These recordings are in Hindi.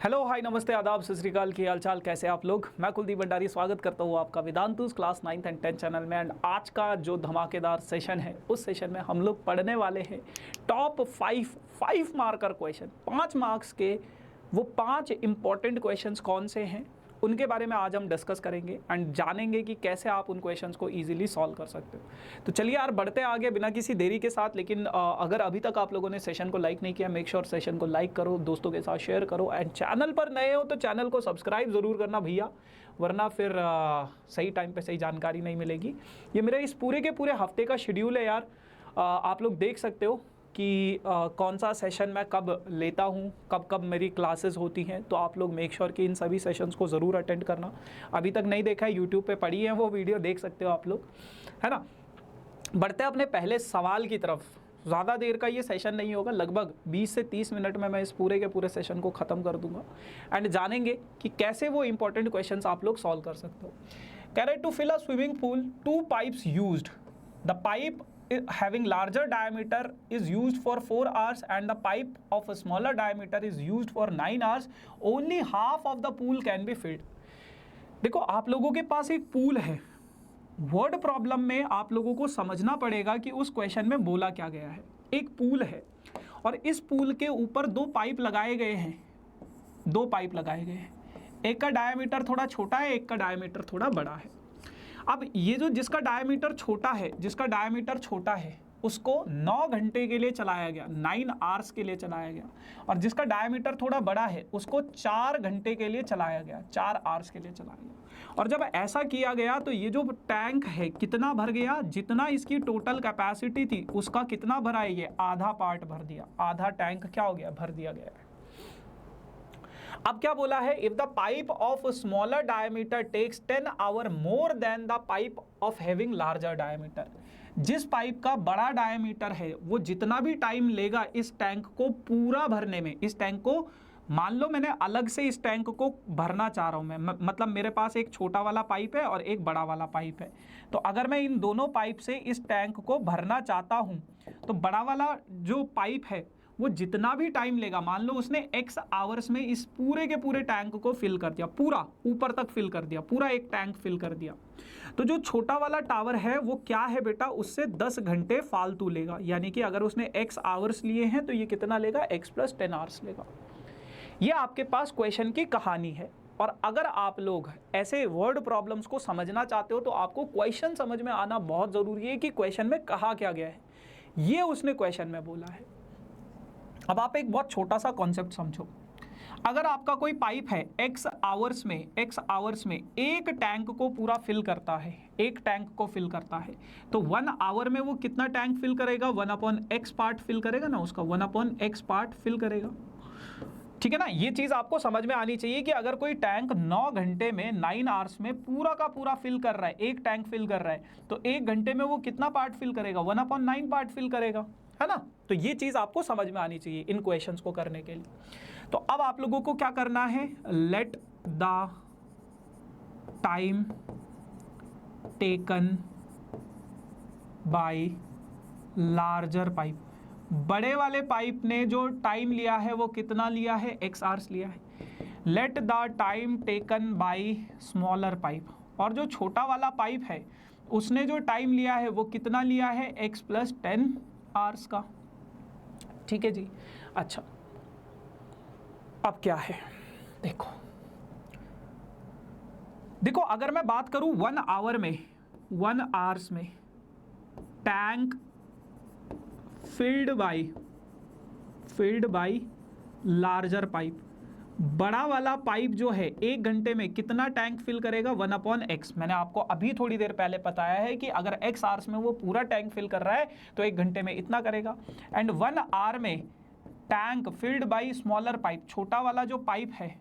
हेलो हाय नमस्ते आदाब सत श्री अकाल, की हाल चाल, कैसे आप लोग। मैं कुलदीप भंडारी स्वागत करता हूँ आपका Vedantu's class 9th and 10th channel में। एंड आज का जो धमाकेदार सेशन है, उस सेशन में हम लोग पढ़ने वाले हैं टॉप 5 मार्कर क्वेश्चन। 5 मार्क्स के वो 5 इंपॉर्टेंट क्वेश्चंस कौन से हैं, उनके बारे में आज हम डिस्कस करेंगे एंड जानेंगे कि कैसे आप उन क्वेश्चंस को इजीली सॉल्व कर सकते हो। तो चलिए यार बढ़ते आगे बिना किसी देरी के साथ। लेकिन अगर अभी तक आप लोगों ने सेशन को लाइक नहीं किया, मेक श्योर सेशन को लाइक करो, दोस्तों के साथ शेयर करो एंड चैनल पर नए हो तो चैनल को सब्सक्राइब ज़रूर करना भैया, वरना फिर सही टाइम पर सही जानकारी नहीं मिलेगी। ये मेरे इस पूरे के पूरे हफ्ते का शेड्यूल है यार। आप लोग देख सकते हो कि कौन सा सेशन मैं कब लेता हूँ, कब कब मेरी क्लासेस होती हैं। तो आप लोग मेक श्योर कि इन सभी सेशंस को ज़रूर अटेंड करना। अभी तक नहीं देखा है, यूट्यूब पे पड़ी है वो वीडियो, देख सकते हो आप लोग, है ना। बढ़ते हैं अपने पहले सवाल की तरफ। ज़्यादा देर का ये सेशन नहीं होगा, लगभग 20 से 30 मिनट में मैं इस पूरे के पूरे सेशन को ख़त्म कर दूंगा एंड जानेंगे कि कैसे वो इंपॉर्टेंट क्वेश्चन आप लोग सॉल्व कर सकते हो। कह रहे to fill a swimming pool 2 pipes used, the pipe having larger diameter is used for 4 hours and the pipe of a smaller diameter is used for 9 hours. Only half of the pool can be filled. देखो आप लोगों के पास एक पूल है, वर्ड प्रॉब्लम में आप लोगों को समझना पड़ेगा कि उस क्वेश्चन में बोला क्या गया है। एक पूल है और इस पूल के ऊपर 2 पाइप लगाए गए हैं, 2 पाइप लगाए गए हैं। एक का डायमीटर थोड़ा छोटा है, एक का डायमीटर थोड़ा बड़ा है। अब ये जो जिसका डायमीटर छोटा है उसको 9 घंटे के लिए चलाया गया, 9 आवर्स के लिए चलाया गया, और जिसका डायमीटर थोड़ा बड़ा है उसको 4 घंटे के लिए चलाया गया, 4 आवर्स के लिए चलाया गया। और जब ऐसा किया गया तो ये जो टैंक है कितना भर गया, जितना इसकी टोटल कैपेसिटी थी उसका कितना भरा है, ये आधा पार्ट भर दिया, आधा टैंक क्या हो गया, भर दिया गया है। अब क्या बोला है, if the pipe of smaller diameter takes 10 hour more than the pipe of having larger diameter, जिस पाइप का बड़ा डायमीटर है वो जितना भी टाइम लेगा इस टैंक को पूरा भरने में, इस टैंक को मान लो मैंने अलग से इस टैंक को भरना चाह रहा हूं मैं, मतलब मेरे पास एक छोटा वाला पाइप है और एक बड़ा वाला पाइप है। तो अगर मैं इन दोनों पाइप से इस टैंक को भरना चाहता हूं तो बड़ा वाला जो पाइप है वो जितना भी टाइम लेगा, मान लो उसने x आवर्स में इस पूरे के पूरे टैंक को फिल कर दिया, पूरा ऊपर तक फिल कर दिया, पूरा एक टैंक फिल कर दिया, तो जो छोटा वाला टावर है वो क्या है बेटा, उससे 10 घंटे फालतू लेगा। यानी कि अगर उसने x आवर्स लिए हैं तो ये कितना लेगा, x + 10 आवर्स लेगा। ये आपके पास क्वेश्चन की कहानी है। और अगर आप लोग ऐसे वर्ड प्रॉब्लम्स को समझना चाहते हो तो आपको क्वेश्चन समझ में आना बहुत ज़रूरी है कि क्वेश्चन में कहा क्या गया है, ये उसने क्वेश्चन में बोला है। अब आप एक बहुत छोटा सा कॉन्सेप्ट समझो। अगर आपका कोई पाइप है x आवर्स में एक टैंक को पूरा फिल करता है, एक टैंक को फिल करता है, तो 1 आवर में वो कितना टैंक फिल करेगा, 1/x पार्ट फिल करेगा ना, उसका 1/x पार्ट फिल करेगा। ठीक है ना, ये चीज आपको समझ में आनी चाहिए कि अगर कोई टैंक 9 घंटे में 9 आवर्स में पूरा का पूरा फिल कर रहा है, एक टैंक फिल कर रहा है, तो 1 घंटे में वो कितना पार्ट फिल करेगा, 1/9 पार्ट फिल करेगा, है ना। तो ये चीज आपको समझ में आनी चाहिए इन क्वेश्चंस को करने के लिए। तो अब आप लोगों को क्या करना है, let the time taken by larger pipe, बड़े वाले पाइप ने जो टाइम लिया है वो कितना लिया है, x आवर्स लिया है। Let the time taken by smaller pipe, और जो छोटा वाला पाइप है उसने जो टाइम लिया है वो कितना लिया है, x + 10 आवर्स का। ठीक है जी। अच्छा अब क्या है, देखो अगर मैं बात करूं 1 आवर्स में tank filled by larger pipe, बड़ा वाला पाइप जो है 1 घंटे में कितना टैंक फिल करेगा, 1/x। मैंने आपको अभी थोड़ी देर पहले बताया है कि अगर x आवर्स में वो पूरा टैंक फिल कर रहा है तो 1 घंटे में इतना करेगा। एंड 1 आवर में tank filled by smaller pipe, छोटा वाला जो पाइप है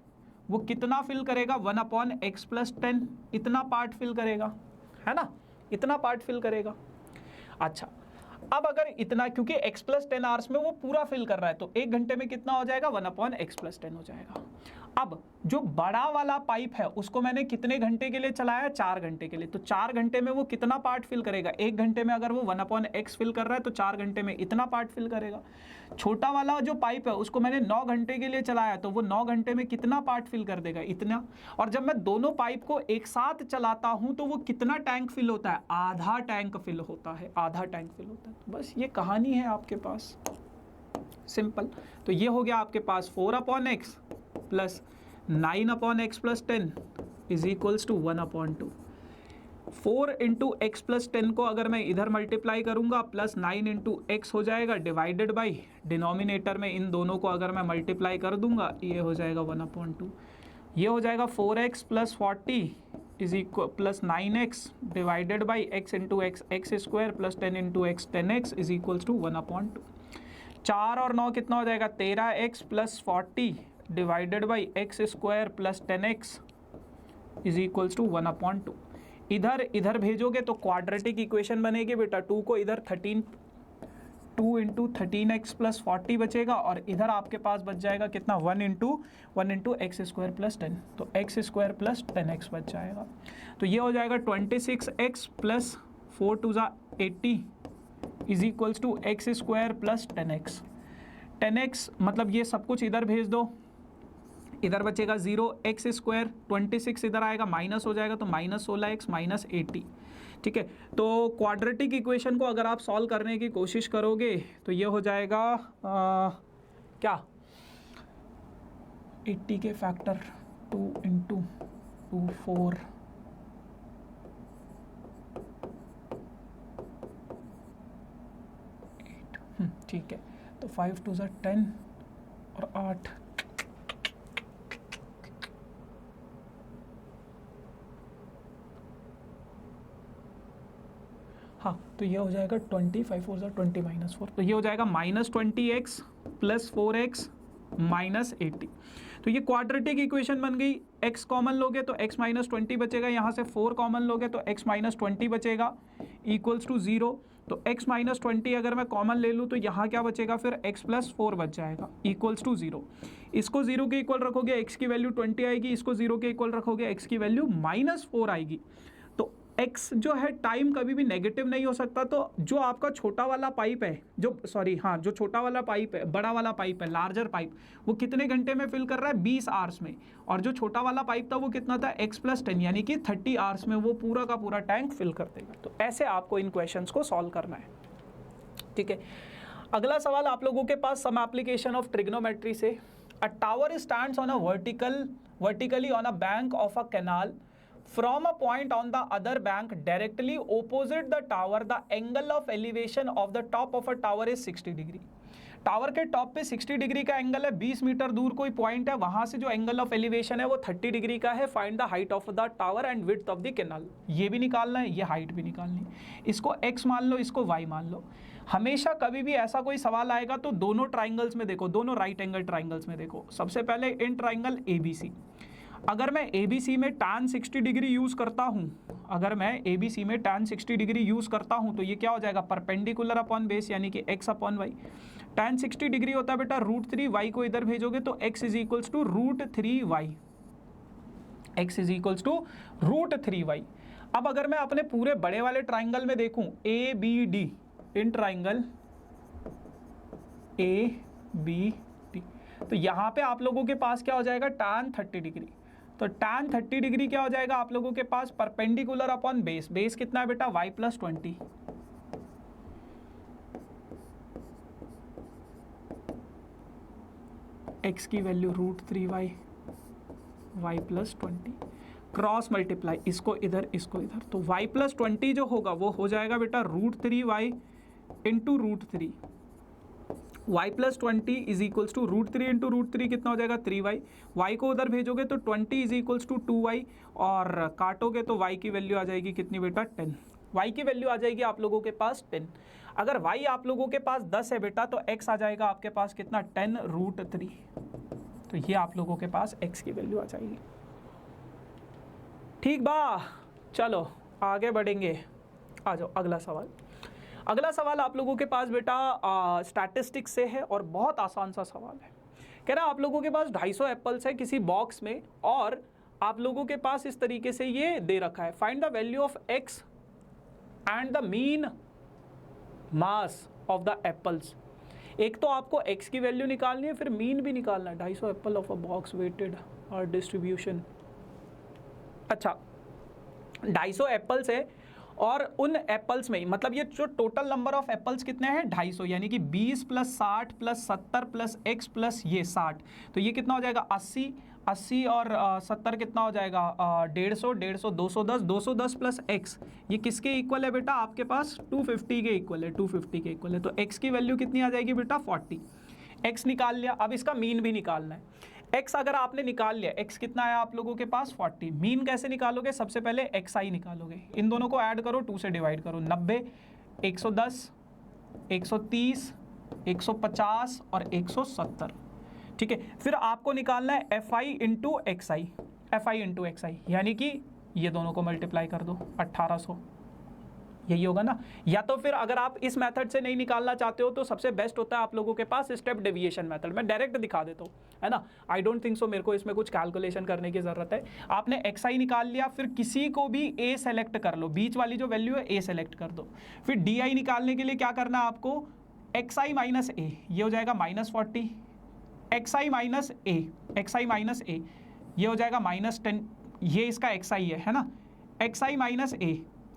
वो कितना फिल करेगा, 1/x + 10, इतना पार्ट फिल करेगा, है ना, इतना पार्ट फिल करेगा। अच्छा अब अगर इतना, क्योंकि x प्लस 10 आवर्स में वो पूरा फिल कर रहा है, तो 1 घंटे में कितना हो जाएगा, 1/x प्लस 10 हो जाएगा। अब जो बड़ा वाला पाइप है उसको मैंने कितने घंटे के लिए चलाया, 4 घंटे के लिए, तो 4 घंटे में वो कितना पार्ट फिल करेगा, 1 घंटे में अगर वो 1/x फिल कर रहा है तो 4 घंटे में इतना पार्ट फिल करेगा। छोटा वाला जो पाइप है उसको मैंने 9 घंटे के लिए चलाया, तो वो 9 घंटे में कितना पार्ट फिल कर देगा, इतना। और जब मैं दोनों पाइप को एक साथ चलाता हूं तो वो कितना टैंक फिल होता है, आधा टैंक फिल होता है, आधा टैंक फिल होता है। बस ये कहानी है आपके पास, सिंपल। तो ये हो गया आपके पास 4/x plus 9/x plus 10 is equals to 1/2। 4 into x plus 10 को अगर मैं इधर मल्टीप्लाई करूंगा, प्लस 9 इंटू एक्स हो जाएगा, डिवाइडेड बाई डिनोमिनेटर में इन दोनों को अगर मैं मल्टीप्लाई कर दूंगा, ये हो जाएगा 1/2। ये हो जाएगा 4x plus 40 is equal plus 9x divided by x into x square plus 10 into x 10x is equals to 1/2। 4 और 9 कितना हो जाएगा, 13x plus 40 divided by x square plus 10x is equals to 1/2। इधर भेजोगे तो क्वाड्रेटिक इक्वेशन बनेगी बेटा, 2 को इधर 2 इंटू 13x प्लस 40 बचेगा, और इधर आपके पास बच जाएगा कितना, 1 इंटू एक्स स्क्वायर प्लस 10, तो एक्स स्क्वायर प्लस 10x बच जाएगा। तो ये हो जाएगा 26x plus 4 2 80 is equals to x square plus 10x। 10x मतलब ये सब कुछ इधर भेज दो, इधर बचेगा 0, एक्स स्क्वायर 26 इधर आएगा, माइनस हो जाएगा तो -16x माइनस 80। ठीक है, तो क्वाड्रेटिक इक्वेशन को अगर आप सॉल्व करने की कोशिश करोगे तो ये हो जाएगा क्या, 80 के फैक्टर 2 इंटू 2 4 8, ठीक है, तो 5 2 10 और 8, हाँ, तो ये हो जाएगा 20, 5 4 20 माइनस 4, तो ये हो जाएगा -20x प्लस 4x माइनस 80। तो ये क्वाड्रेटिक इक्वेशन बन गई। x कॉमन लोगे तो x माइनस 20 बचेगा, यहाँ से 4 कॉमन लोगे तो x माइनस 20 बचेगा इक्वल्स टू 0। तो x माइनस 20 अगर मैं कॉमन ले लूँ तो यहाँ क्या बचेगा, फिर x प्लस 4 बच जाएगा इक्वल्स टू 0। इसको 0 के इक्वल रखोगे x की वैल्यू 20 आएगी, इसको 0 के इक्वल रखोगे x की वैल्यू -4 आएगी। तो x जो है टाइम कभी भी नेगेटिव नहीं हो सकता। तो जो आपका छोटा वाला पाइप है, जो छोटा वाला पाइप है, बड़ा वाला पाइप है, लार्जर पाइप, वो कितने घंटे में फिल कर रहा है, 20 आवर्स में। और जो छोटा वाला पाइप था वो कितना था, x प्लस 10 यानी कि 30 आवर्स में वो पूरा का पूरा टैंक फिल कर देगा। तो ऐसे आपको इन क्वेश्चंस को सॉल्व करना है। ठीक है, अगला सवाल आप लोगों के पास, सम एप्लीकेशन ऑफ ट्रिग्नोमेट्री से। अ tower stands on a vertically on a bank of a canal. From a point on the other bank directly opposite the tower, the angle of elevation of the top of a tower is 60 degree. Tower के टॉप पे 60 डिग्री का एंगल है, 20 मीटर दूर कोई पॉइंट है, वहां से जो एंगल ऑफ एलिवेशन है वो 30 डिग्री का है। Find the height of the tower and width of the canal. ये भी निकालना है, ये हाइट भी निकालनी है। इसको x मान लो, इसको y मान लो। हमेशा कभी भी ऐसा कोई सवाल आएगा तो दोनों ट्राइंगल्स में देखो, दोनों राइट एंगल ट्राइंगल्स में देखो। सबसे पहले इन ट्राइंगल ABC, अगर मैं ABC में tan 60 डिग्री यूज़ करता हूँ, अगर मैं ABC में tan 60 डिग्री यूज़ करता हूँ तो ये क्या हो जाएगा, परपेंडिकुलर अपॉन बेस यानी कि x upon y. tan 60 degree होता है बेटा √3, y को इधर भेजोगे तो x is equals to √3y, x is equals to √3y। अब अगर मैं अपने पूरे बड़े वाले ट्राइंगल में देखूँ ABD, इन ट्राइंगल ABD, तो यहाँ पे आप लोगों के पास क्या हो जाएगा, tan 30 डिग्री। तो tan 30 डिग्री क्या हो जाएगा आप लोगों के पास, परपेंडिकुलर अपॉन बेस। बेस कितना है बेटा, y प्लस 20। x की value √3y, y plus 20, cross multiply, इसको इधर इसको इधर, तो y प्लस 20 जो होगा वो हो जाएगा बेटा √3y into √3। y plus 20 is equals to √3 into √3 कितना हो जाएगा, 3y। y को उधर भेजोगे तो 20 इज इक्वल्स टू 2y, और काटोगे तो y की वैल्यू आ जाएगी कितनी बेटा, 10। y की वैल्यू आ जाएगी आप लोगों के पास 10। अगर y आप लोगों के पास 10 है बेटा तो x आ जाएगा आपके पास कितना, 10 √3। तो ये आप लोगों के पास x की वैल्यू आ जाएगी। ठीक बा, चलो आगे बढ़ेंगे। आ जाओ अगला सवाल। अगला सवाल आप लोगों के पास बेटा स्टैटिस्टिक्स से है और बहुत आसान सा सवाल है। कह रहा आप लोगों के पास 250 एप्पल्स है किसी बॉक्स में और आप लोगों के पास इस तरीके से ये दे रखा है, find the value of x and the mean mass of the apples. एक तो आपको x की वैल्यू निकालनी है, फिर मीन भी निकालना है। 250 apple of a box weighted और डिस्ट्रीब्यूशन। अच्छा 250 एप्पल्स है और उन एप्पल्स में मतलब ये जो टोटल नंबर ऑफ एप्पल्स कितने हैं 250, यानी कि 20 plus 60 plus 70 plus x plus ये 60, तो ये कितना हो जाएगा 80, 80 और 70 कितना हो जाएगा 150, 150 210, 210 प्लस x, ये किसके इक्वल है बेटा आपके पास 250 के इक्वल है, 250 के इक्वल है। तो x की वैल्यू कितनी आ जाएगी बेटा 40। x निकाल लिया, अब इसका मीन भी निकालना है। x अगर आपने निकाल लिया, x कितना है आप लोगों के पास 40। मीन कैसे निकालोगे, सबसे पहले xi निकालोगे, इन दोनों को ऐड करो, 2 से डिवाइड करो, 90, 110, 130, 150 और 170, ठीक है। फिर आपको निकालना है fi इंटू एक्साई, fi इंटू एक्साई, यानी कि ये दोनों को मल्टीप्लाई कर दो 1800, यही होगा ना। या तो फिर अगर आप इस मेथड से नहीं निकालना चाहते हो तो सबसे बेस्ट होता है आप लोगों के पास स्टेप डेविएशन मेथड। मैं डायरेक्ट दिखा देता हूँ, है ना। आई डोंट थिंक सो मेरे को इसमें कुछ कैलकुलेशन करने की ज़रूरत है। आपने xi निकाल लिया, फिर किसी को भी a सेलेक्ट कर लो, बीच वाली जो वैल्यू है a सेलेक्ट कर दो। फिर di निकालने के लिए क्या करना है आपको, xi माइनस a, ये हो जाएगा -40, xi minus a, xi minus a, ये हो जाएगा -10, ये इसका xi है ना। xi माइनस a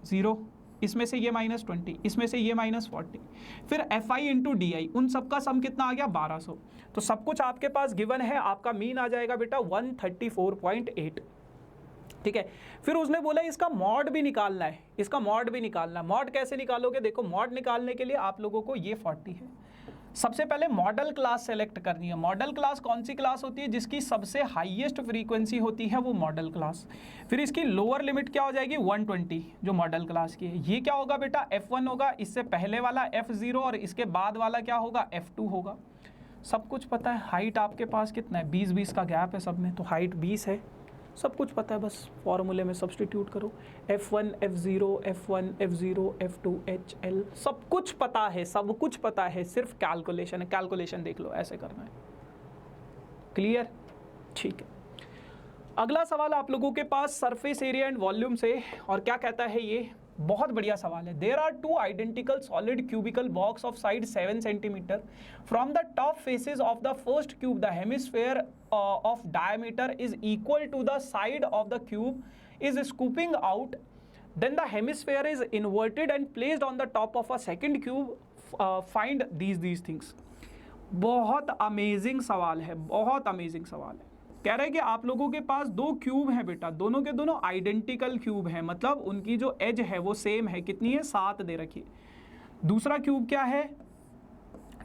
0, इसमें से ये -20, इसमें से ये -40, फिर fi इंटू डी आई, उन सबका सम कितना आ गया 1200। तो सब कुछ आपके पास गिवन है, आपका मीन आ जाएगा बेटा 134.8, ठीक है। फिर उसने बोला इसका मॉड भी निकालना है, इसका मॉड भी निकालना है। मॉड कैसे निकालोगे, देखो मॉड निकालने के लिए आप लोगों को ये 40 है, सबसे पहले मॉडल क्लास सेलेक्ट करनी है। मॉडल क्लास कौन सी क्लास होती है, जिसकी सबसे हाईएस्ट फ्रीक्वेंसी होती है वो मॉडल क्लास। फिर इसकी लोअर लिमिट क्या हो जाएगी 120, जो मॉडल क्लास की है। ये क्या होगा बेटा F1 होगा, इससे पहले वाला F0 और इसके बाद वाला क्या होगा F2 होगा। सब कुछ पता है। हाइट आपके पास कितना है 20-20 का गैप है सब में, तो हाइट 20 है, सब कुछ पता है, बस फॉर्मूले में सब्स्टिट्यूट करो। F1 F0 F1 F0 F2 HL, सब कुछ पता है, सब कुछ पता है, सिर्फ कैलकुलेशन है। कैलकुलेशन देख लो, ऐसे करना है। क्लियर, ठीक है। अगला सवाल आप लोगों के पास सरफेस एरिया एंड वॉल्यूम से, और क्या कहता है ये, बहुत बढ़िया सवाल है। There are 2 identical solid cubical box of side 7 centimetre from the top faces of the first cube the hemisphere of diameter is equal to the side of the cube is scooping out, then the hemisphere is inverted and placed on the top of a second cube, find these things। बहुत अमेजिंग सवाल है, बहुत अमेजिंग सवाल है। कह रहे हैं कि आप लोगों के पास 2 क्यूब हैं बेटा, दोनों के दोनों आइडेंटिकल क्यूब हैं, मतलब उनकी जो एज है वो सेम है। कितनी है 7 दे रखी है। दूसरा क्यूब क्या है,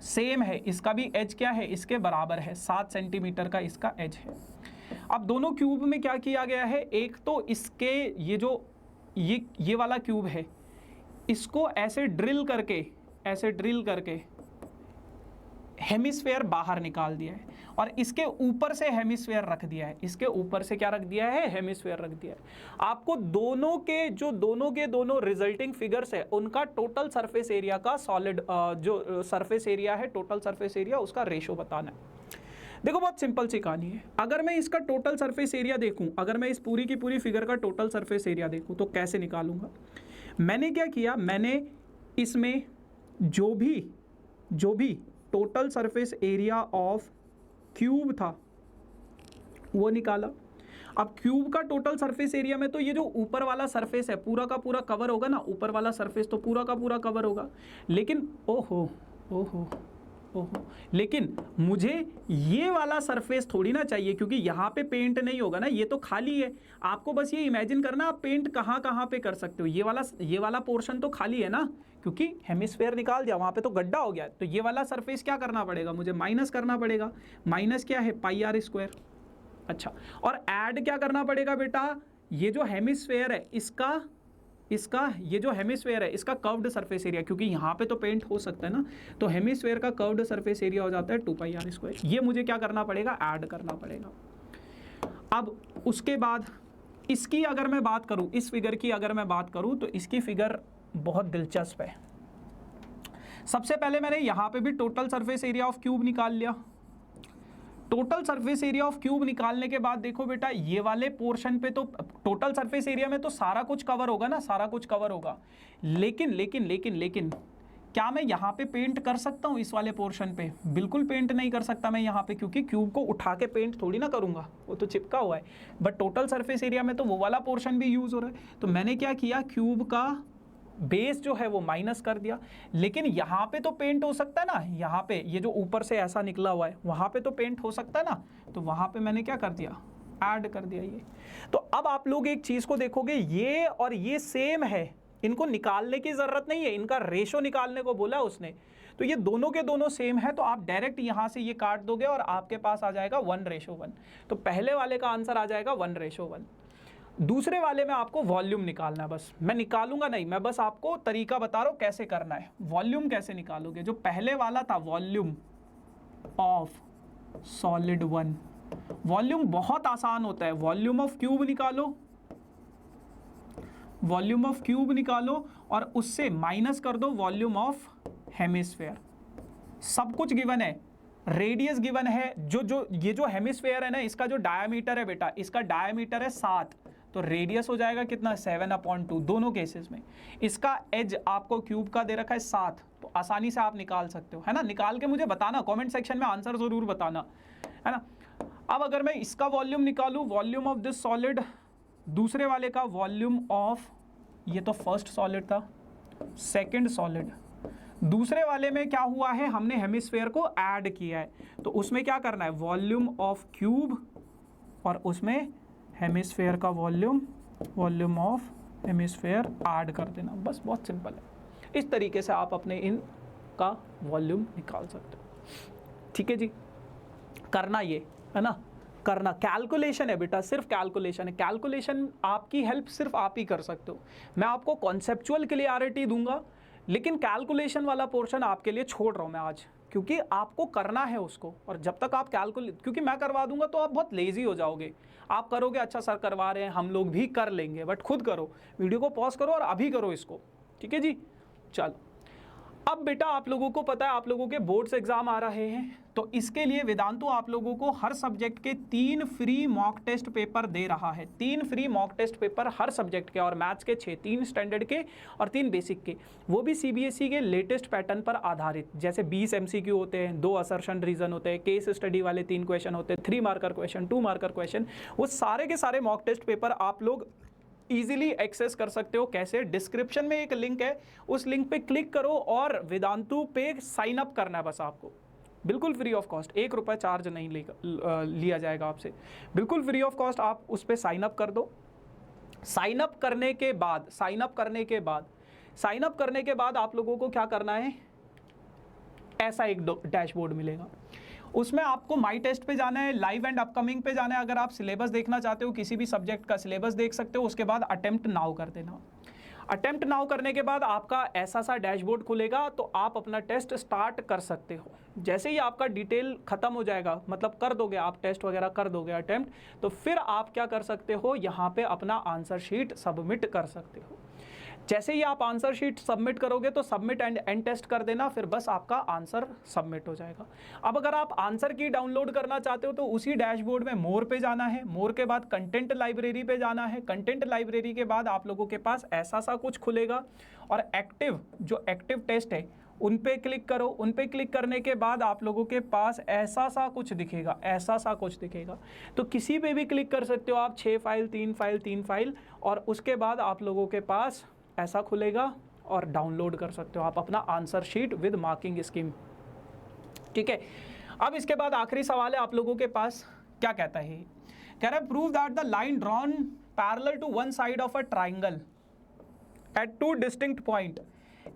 सेम है, इसका भी एज क्या है इसके बराबर है, 7 सेंटीमीटर का इसका एज है। अब दोनों क्यूब में क्या किया गया है, एक तो इसके ये जो ये वाला क्यूब है, इसको ऐसे ड्रिल करके हेमिस्फेयर बाहर निकाल दिया है और इसके ऊपर से हेमिस्फेयर रख दिया है, इसके ऊपर से क्या रख दिया है, हेमिस्फेयर रख दिया है। आपको दोनों के दोनों रिजल्टिंग फिगर्स है उनका टोटल सरफेस एरिया का सॉलिड जो सरफेस एरिया है, टोटल सरफेस एरिया उसका रेशो बताना है। देखो बहुत सिंपल सी कहानी है। अगर मैं इसका टोटल सरफेस एरिया देखूं, अगर मैं इस पूरी की पूरी फिगर का टोटल सरफेस एरिया देखूं तो कैसे निकालूंगा। मैंने क्या किया, मैंने इसमें जो भी total surface area of cube था वो निकाला। अब क्यूब का टोटल सरफेस एरिया में तो ये जो ऊपर वाला सरफेस है पूरा का पूरा कवर होगा ना, ऊपर वाला सरफेस तो पूरा का पूरा कवर होगा, लेकिन ओहो लेकिन मुझे ये वाला सरफेस थोड़ी ना चाहिए, क्योंकि यहाँ पे पेंट नहीं होगा ना, ये तो खाली है। आपको बस ये इमेजिन करना आप पेंट कहाँ पे कर सकते हो। ये वाला पोर्शन तो खाली है ना, क्योंकि हेमिस्फेयर निकाल दिया, वहाँ पे तो गड्ढा हो गया। तो ये वाला सरफेस क्या करना पड़ेगा, मुझे माइनस करना पड़ेगा। माइनस क्या है, πr²। अच्छा, और ऐड क्या करना पड़ेगा बेटा, ये जो हेमिस्फेयर है इसका ये जो हेमिस्फेयर है इसका कर्व्ड सरफेस एरिया, क्योंकि यहाँ पे तो पेंट हो सकता है ना, तो हेमिस्फेयर का कर्व्ड सरफेस एरिया हो जाता है 2πr²। ये मुझे क्या करना पड़ेगा, ऐड करना पड़ेगा। अब उसके बाद इसकी अगर मैं बात करूँ, इस फिगर की अगर मैं बात करूँ तो इसकी फिगर बहुत दिलचस्प है। सबसे पहले मैंने यहाँ पे भी total surface area of cube निकाल लिया। Total surface area of cube निकालने के बाद देखो बेटा, ये वाले पोर्शन पे तो टोटल सरफेस एरिया में तो सारा कुछ कवर होगा ना, सारा कुछ कवर होगा। लेकिन क्या मैं यहाँ पे पेंट कर सकता हूँ इस वाले पोर्शन पे? बिल्कुल पेंट नहीं कर सकता मैं यहाँ पे, क्योंकि क्यूब को उठा के पेंट थोड़ी ना करूँगा, वो तो चिपका हुआ है। बट टोटल सरफेस एरिया में तो वो वाला पोर्शन भी यूज़ हो रहा है। तो मैंने क्या किया, क्यूब का बेस जो है वो माइनस कर दिया। लेकिन यहाँ पे तो पेंट हो सकता है ना, यहाँ पे ये जो ऊपर से ऐसा निकला हुआ है वहाँ पे तो पेंट हो सकता है ना, तो वहाँ पे मैंने क्या कर दिया, ऐड कर दिया ये। तो अब आप लोग एक चीज़ को देखोगे, ये और ये सेम है, इनको निकालने की ज़रूरत नहीं है, इनका रेशो निकालने को बोला उसने। तो ये दोनों के दोनों सेम है, तो आप डायरेक्ट यहाँ से ये काट दोगे और आपके पास आ जाएगा 1:1। तो पहले वाले का आंसर आ जाएगा 1:1। दूसरे वाले में आपको वॉल्यूम निकालना है, बस मैं निकालूंगा नहीं, मैं बस आपको तरीका बता रहा हूँ कैसे करना है। वॉल्यूम कैसे निकालोगे? जो पहले वाला था वॉल्यूम ऑफ सॉलिड 1, वॉल्यूम बहुत आसान होता है। वॉल्यूम ऑफ क्यूब निकालो, वॉल्यूम ऑफ क्यूब निकालो और उससे माइनस कर दो वॉल्यूम ऑफ हेमिस्फेयर। सब कुछ गिवन है, रेडियस गिवन है। ये जो हेमिस्फेयर है ना, इसका जो डायमीटर है बेटा, इसका डायमीटर है 7, तो रेडियस हो जाएगा कितना, 7/2 दोनों केसेस में। इसका एज आपको क्यूब का दे रखा है 7, तो आसानी से आप निकाल सकते हो, है ना। निकाल के मुझे बताना, कमेंट सेक्शन में आंसर जरूर बताना, है ना। अब अगर मैं इसका वॉल्यूम निकालूं, वॉल्यूम ऑफ दिस सॉलिड, दूसरे वाले का वॉल्यूम ऑफ, ये तो फर्स्ट सॉलिड था, सेकंड सॉलिड, दूसरे वाले में क्या हुआ है, हमने हेमिस्फेयर को ऐड किया है, तो उसमें क्या करना है, वॉल्यूम ऑफ क्यूब और उसमें हेमिस्फेयर का वॉल्यूम ऑफ हेमिस्फेयर ऐड कर देना, बस बहुत सिंपल है। इस तरीके से आप अपने इन का वॉल्यूम निकाल सकते हो, ठीक है जी। करना ये है ना, करना कैलकुलेशन है बेटा, सिर्फ कैलकुलेशन है। कैलकुलेशन आपकी हेल्प सिर्फ आप ही कर सकते हो। मैं आपको कॉन्सेप्चुअल क्लियरिटी दूंगा, लेकिन कैलकुलेशन वाला पोर्शन आपके लिए छोड़ रहा हूँ मैं आज, क्योंकि आपको करना है उसको। और जब तक आप क्योंकि मैं करवा दूंगा तो आप बहुत लेजी हो जाओगे। आप करोगे अच्छा सर करवा रहे हैं, हम लोग भी कर लेंगे, बट खुद करो, वीडियो को पॉज करो और अभी करो इसको, ठीक है जी। चलो, अब बेटा आप लोगों को पता है आप लोगों के बोर्ड्स एग्जाम आ रहे हैं, तो इसके लिए वेदांतु आप लोगों को हर सब्जेक्ट के 3 फ्री मॉक टेस्ट पेपर दे रहा है। 3 फ्री मॉक टेस्ट पेपर हर सब्जेक्ट के, और मैथ्स के 6, 3 स्टैंडर्ड के और 3 बेसिक के, वो भी सीबीएसई के लेटेस्ट पैटर्न पर आधारित। जैसे 20 एमसीक्यू होते हैं, 2 असर्शन रीजन होते हैं, केस स्टडी वाले 3 क्वेश्चन होते हैं, 3 मार्कर क्वेश्चन, 2 मार्कर क्वेश्चन, वो सारे के सारे मॉक टेस्ट पेपर आप लोग इजीली एक्सेस कर सकते हो। कैसे? डिस्क्रिप्शन में एक लिंक है, उस लिंक पे क्लिक करो और वेदांतु पे साइन अप करना है बस आपको, बिल्कुल फ्री ऑफ कॉस्ट, 1 रुपये चार्ज नहीं लिया जाएगा आपसे, बिल्कुल फ्री ऑफ कॉस्ट। आप उस पर साइन अप कर दो। साइन अप करने के बाद आप लोगों को क्या करना है, ऐसा एक डैशबोर्ड मिलेगा, उसमें आपको माई टेस्ट पे जाना है, लाइव एंड अपकमिंग पे जाना है। अगर आप सिलेबस देखना चाहते हो, किसी भी सब्जेक्ट का सिलेबस देख सकते हो। उसके बाद अटेम्प्ट नाउ कर देना। अटेम्प्ट नाउ करने के बाद आपका ऐसा सा डैशबोर्ड खुलेगा, तो आप अपना टेस्ट स्टार्ट कर सकते हो। जैसे ही आपका डिटेल खत्म हो जाएगा, मतलब कर दोगे आप टेस्ट वगैरह कर दोगे अटेम्प्ट, तो फिर आप क्या कर सकते हो, यहाँ पे अपना आंसर शीट सबमिट कर सकते हो। जैसे ही आप आंसर शीट सबमिट करोगे तो सबमिट एंड एंड टेस्ट कर देना, फिर बस आपका आंसर सबमिट हो जाएगा। अब अगर आप आंसर की डाउनलोड करना चाहते हो तो उसी डैशबोर्ड में मोर पे जाना है, मोर के बाद कंटेंट लाइब्रेरी पे जाना है, कंटेंट लाइब्रेरी के बाद आप लोगों के पास ऐसा सा कुछ खुलेगा, और जो एक्टिव टेस्ट है उन पे क्लिक करो। उन पे क्लिक करने के बाद आप लोगों के पास ऐसा सा कुछ दिखेगा, तो किसी पे भी क्लिक कर सकते हो आप। 6 फाइल 3 फाइल, और उसके बाद आप लोगों के पास ऐसा खुलेगा और डाउनलोड कर सकते हो आप अपना answer sheet with marking scheme, ठीक है। अब इसके बाद आखिरी सवाल है आप लोगों के पास, क्या कहता है, कह रहा है prove that the line drawn parallel to one side of a triangle at 2 distinct point.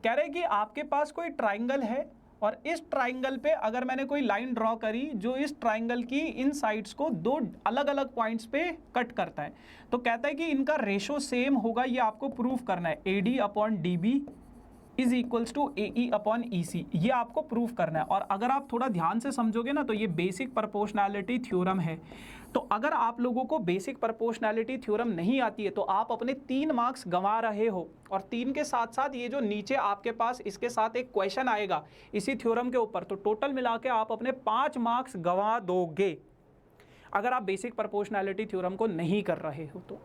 कह रहे कि आपके पास कोई ट्राइंगल है, और इस ट्राइंगल पे अगर मैंने कोई लाइन ड्रॉ करी जो इस ट्राइंगल की इन साइड्स को 2 अलग अलग पॉइंट्स पे कट करता है, तो कहता है कि इनका रेशो सेम होगा, ये आपको प्रूफ करना है। AD/DB is equals to AE upon EC, ये आपको प्रूफ करना है। और अगर आप थोड़ा ध्यान से समझोगे ना तो ये बेसिक प्रोपोर्शनैलिटी थ्योरम है। तो अगर आप लोगों को बेसिक प्रोपोर्शनैलिटी थ्योरम नहीं आती है तो आप अपने 3 मार्क्स गंवा रहे हो। और 3 के साथ साथ ये जो नीचे आपके पास इसके साथ एक क्वेश्चन आएगा इसी थ्योरम के ऊपर, तो टोटल मिला के आप अपने 5 मार्क्स गंवा दोगे अगर आप बेसिक प्रोपोर्शनैलिटी थ्योरम को नहीं कर रहे हो तो,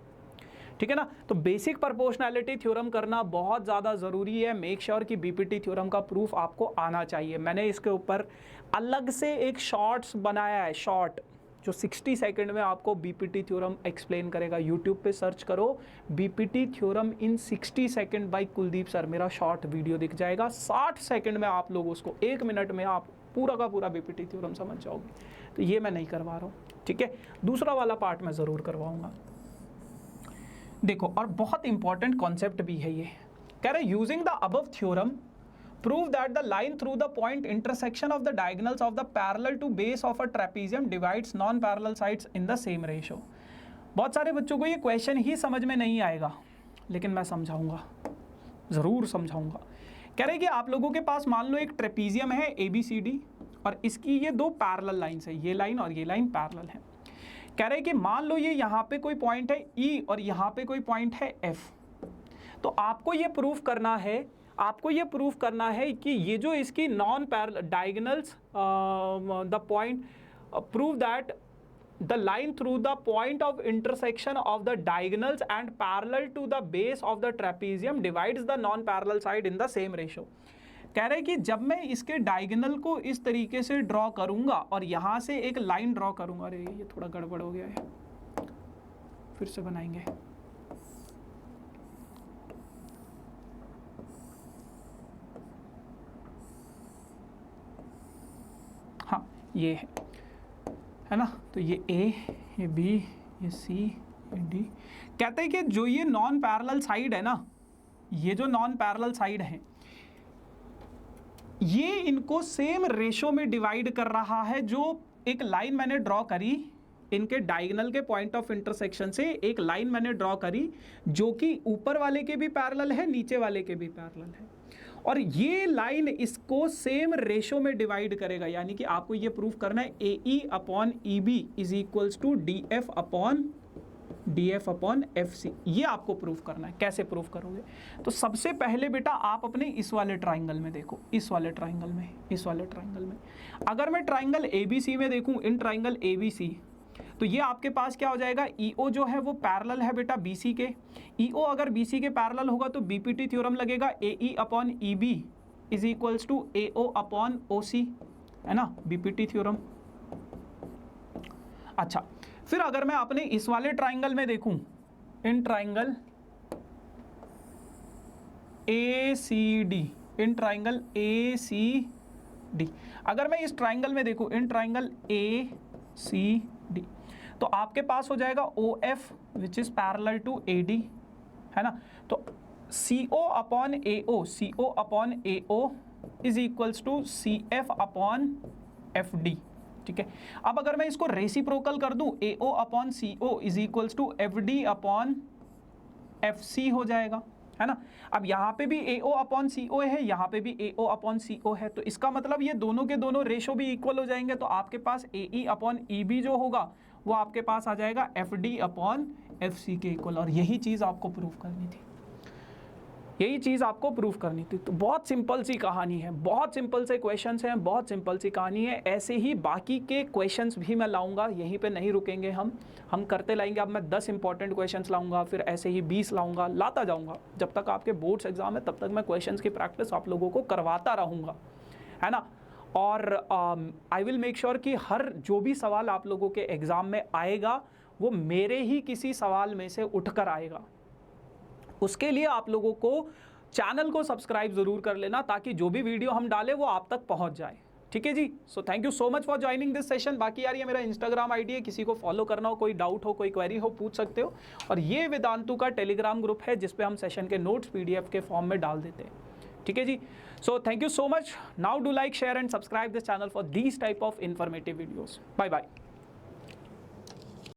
ठीक है ना। तो बेसिक प्रोपोर्शनैलिटी थ्योरम करना बहुत ज़्यादा ज़रूरी है। मेक श्योर कि बीपीटी थ्योरम का प्रूफ आपको आना चाहिए। मैंने इसके ऊपर अलग से एक शॉर्ट्स बनाया है, शॉर्ट, जो 60 सेकंड में आपको बीपीटी थ्योरम एक्सप्लेन करेगा। यूट्यूब पे सर्च करो BPT theorem in 60 second by Kuldeep sir, मेरा शॉर्ट वीडियो दिख जाएगा। 60 सेकंड में आप लोग उसको, 1 मिनट में आप पूरा का पूरा बीपीटी थ्योरम समझ जाओगे। तो ये मैं नहीं करवा रहा हूँ, ठीक है। दूसरा वाला पार्ट मैं ज़रूर करवाऊँगा। देखो, और बहुत इंपॉर्टेंट कॉन्सेप्ट भी है ये। कह रहे using the above theorem prove that the line through the point intersection of the diagonals of the parallel to base of a trapezium divides non parallel sides in the same ratio. बहुत सारे बच्चों को ये क्वेश्चन ही समझ में नहीं आएगा, लेकिन मैं समझाऊंगा, ज़रूर समझाऊंगा। कह रहे कि आप लोगों के पास मान लो एक ट्रेपीजियम है ABCD और इसकी ये 2 पैरेलल लाइन्स है, ये लाइन और ये लाइन पैरेलल है। कह रहे कि मान लो ये यहाँ पे कोई पॉइंट है E और यहाँ पे कोई पॉइंट है F। तो आपको ये प्रूफ करना है, आपको ये प्रूफ करना है कि ये जो इसकी non parallel diagonals the point prove that the line through the point of intersection of the diagonals and parallel to the base of the trapezium divides the non parallel side in the same ratio. कह रहे कि जब मैं इसके डायगोनल को इस तरीके से ड्रॉ करूंगा और यहाँ से एक लाइन ड्रॉ करूंगा, अरे ये थोड़ा गड़बड़ हो गया है, फिर से बनाएंगे। हाँ, ये है ना, तो ये A, ये B, ये C, ये D। कहते हैं कि जो ये नॉन पैरेलल साइड है ना, ये जो नॉन पैरेलल साइड है ये इनको सेम रेशो में डिवाइड कर रहा है। जो एक लाइन मैंने ड्रॉ करी, इनके डायगोनल के पॉइंट ऑफ इंटरसेक्शन से एक लाइन मैंने ड्रॉ करी जो कि ऊपर वाले के भी पैरेलल है, नीचे वाले के भी पैरेलल है, और ये लाइन इसको सेम रेशो में डिवाइड करेगा। यानी कि आपको ये प्रूफ करना है AE upon EB is equals to DF upon FC। ये आपको प्रूफ करना है। कैसे प्रूफ करोगे? तो सबसे पहले बेटा आप अपने इस वाले ट्राइंगल में देखो, इस वाले ट्राइंगल में अगर मैं ट्राइंगल ABC में देखूं, इन ट्राइंगल ABC, तो ये आपके पास क्या हो जाएगा, EO जो है वो पैरेलल है बेटा BC के। EO अगर BC के पैरेलल होगा तो BPT थ्योरम लगेगा AE upon EB is equals to AO upon OC, है ना, BPT थ्योरम। अच्छा, फिर अगर मैं अपने इस वाले ट्राइंगल में देखूं, in triangle ACD, in triangle ACD, अगर मैं इस ट्राइंगल में देखूं, इन ट्राइंगल ACD, तो आपके पास हो जाएगा OF which is parallel to AD, है ना। तो CO upon AO is equals to CF upon FD, ठीक है। अब अगर मैं इसको रेसिप्रोकल कर दूं, AO upon CO is equals to FD upon FC हो जाएगा, है ना। अब यहाँ पे भी AO अपॉन CO है, यहाँ पे भी AO अपॉन CO है, तो इसका मतलब ये दोनों के दोनों रेशो भी इक्वल हो जाएंगे। तो आपके पास AE अपॉन EB जो होगा वो आपके पास आ जाएगा FD अपॉन FC के इक्वल। और यही चीज़ आपको प्रूफ करनी थी, यही चीज़ आपको प्रूफ करनी थी। तो बहुत सिंपल सी कहानी है, बहुत सिंपल से क्वेश्चंस हैं, बहुत सिंपल सी कहानी है। ऐसे ही बाकी के क्वेश्चंस भी मैं लाऊंगा, यहीं पे नहीं रुकेंगे हम करते लाएंगे। अब मैं 10 इंपॉर्टेंट क्वेश्चंस लाऊंगा, फिर ऐसे ही 20 लाऊंगा, लाता जाऊंगा। जब तक आपके बोर्ड्स एग्जाम है तब तक मैं क्वेश्चंस की प्रैक्टिस आप लोगों को करवाता रहूँगा, है ना। और आई विल मेक श्योर कि हर जो भी सवाल आप लोगों के एग्ज़ाम में आएगा वो मेरे ही किसी सवाल में से उठकर आएगा। उसके लिए आप लोगों को चैनल को सब्सक्राइब ज़रूर कर लेना ताकि जो भी वीडियो हम डालें वो आप तक पहुंच जाए, ठीक है जी। So thank you so much for joining this session. बाकी यार ये मेरा इंस्टाग्राम आईडी है, किसी को फॉलो करना हो, कोई डाउट हो, कोई क्वेरी हो, पूछ सकते हो। और ये वेदांतु का टेलीग्राम ग्रुप है जिस पे हम सेशन के नोट्स PDF के फॉर्म में डाल देते हैं, ठीक है जी। So thank you so much. Now do like, share and subscribe this channel for these type of informative videos. Bye bye.